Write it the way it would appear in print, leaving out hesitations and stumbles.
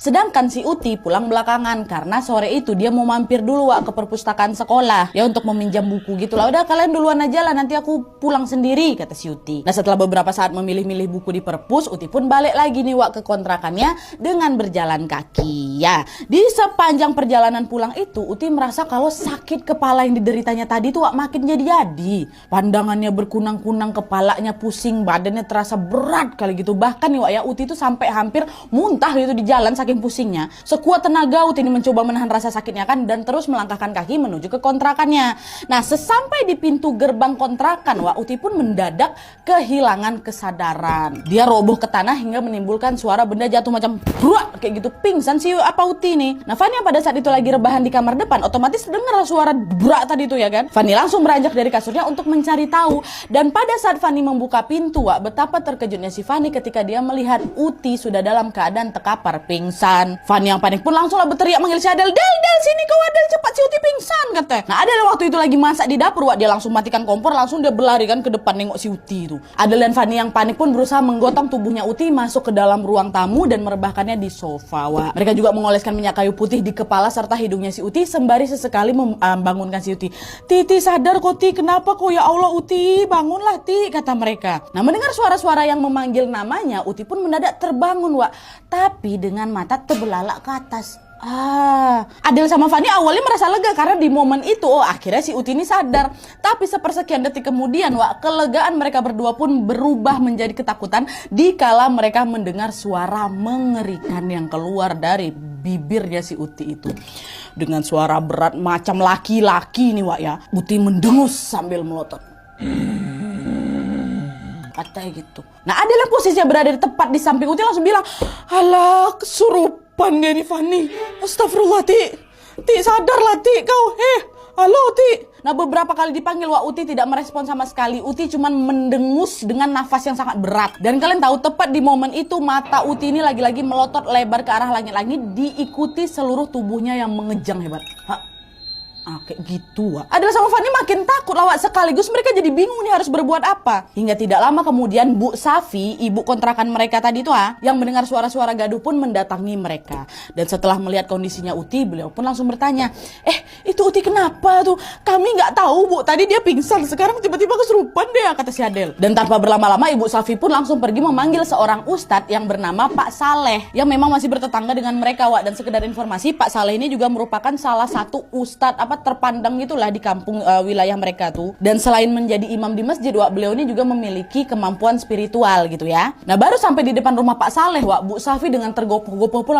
Sedangkan si Uti pulang belakangan karena sore itu dia mau mampir dulu Wak ke perpustakaan sekolah ya untuk meminjam buku gitu lah. Udah kalian duluan aja lah, nanti aku pulang sendiri, kata si Uti. Nah setelah beberapa saat memilih-milih buku di perpus, Uti pun balik lagi nih Wak ke kontrakannya dengan berjalan kaki ya. Di sepanjang perjalanan pulang itu Uti merasa kalau sakit kepala yang dideritanya tadi tuh Wak makin jadi-jadi. Pandangannya berkunang-kunang, kepalanya pusing, badannya terasa berat kali gitu. Bahkan nih Wak ya, Uti tuh sampai hampir muntah gitu di jalan saking pusingnya. Sekuat tenaga Uti ini mencoba menahan rasa sakitnya kan dan terus melangkahkan kaki menuju ke kontrakannya. Nah sesampai di pintu gerbang kontrakan Wak, Uti pun mendadak kehilangan kesadaran. Dia roboh ke tanah hingga menimbulkan suara benda jatuh macam bruak kayak gitu. Pingsan sih apa Uti nih. Nah Fani yang pada saat itu lagi rebahan di kamar depan otomatis dengar suara bruak tadi itu ya kan. Fani langsung beranjak dari kasurnya untuk mencari tahu. Dan pada saat Fani membuka pintu Wak, betapa terkejutnya si Fani ketika dia melihat Uti sudah dalam keadaan terkapar pingsan. Fani yang panik pun langsung lah berteriak manggil si Adel. Del sini kau Adel, cepat si Uti pingsan kata. Nah Adel waktu itu lagi masak di dapur Wak, dia langsung matikan kompor, langsung dia berlari kan ke depan nengok si Uti itu. Adel dan Fani yang panik pun berusaha menggotong tubuhnya Uti masuk ke dalam ruang tamu dan merebahkannya di sofa Wak. Mereka juga mengoleskan minyak kayu putih di kepala serta hidungnya si Uti sembari sesekali membangunkan si Uti. Ti sadar kok Ti, kenapa kok ya Allah Uti, bangunlah Ti, kata mereka. Nah mendengar suara-suara yang memanggil namanya, Uti pun mendadak terbangun Wak, tapi dengan mata terbelalak ke atas. Adel sama Fani awalnya merasa lega karena di momen itu akhirnya si Uti ini sadar. Tapi sepersekian detik kemudian Wak, kelegaan mereka berdua pun berubah menjadi ketakutan dikala mereka mendengar suara mengerikan yang keluar dari bibirnya si Uti itu. Dengan suara berat macam laki-laki nih Wak ya, Uti mendengus sambil melotot. Katanya gitu. Nah Adel yang posisinya berada di tepat di samping Uti langsung bilang, alah kesurupan gak nih Fani. Astagfirullah Ti sadarlah Ti kau. Halo Ti. Nah beberapa kali dipanggil Wak, Uti tidak merespon sama sekali. Uti cuman mendengus dengan nafas yang sangat berat. Dan kalian tahu tepat di momen itu mata Uti ini lagi-lagi melotot lebar ke arah langit-langit, diikuti seluruh tubuhnya yang mengejang hebat. Kayak gitu Wak. Adel sama Fani makin takut lah Wak. Sekaligus mereka jadi bingung nih harus berbuat apa. Hingga tidak lama kemudian Bu Safi, ibu kontrakan mereka tadi itu yang mendengar suara-suara gaduh pun mendatangi mereka. Dan setelah melihat kondisinya Uti, beliau pun langsung bertanya, itu Uti kenapa tuh? Kami nggak tahu Bu, tadi dia pingsan, sekarang tiba-tiba kesurupan deh, kata si Adel. Dan tanpa berlama-lama Ibu Safi pun langsung pergi memanggil seorang ustadz yang bernama Pak Saleh, yang memang masih bertetangga dengan mereka Wak. Dan sekedar informasi, Pak Saleh ini juga merupakan salah satu ustadz terpandang gitulah di kampung wilayah mereka tuh. Dan selain menjadi imam di masjid Wak, beliau ini juga memiliki kemampuan spiritual gitu ya. Nah baru sampai di depan rumah Pak Saleh Wak, Bu Safi dengan tergopoh-gopoh pula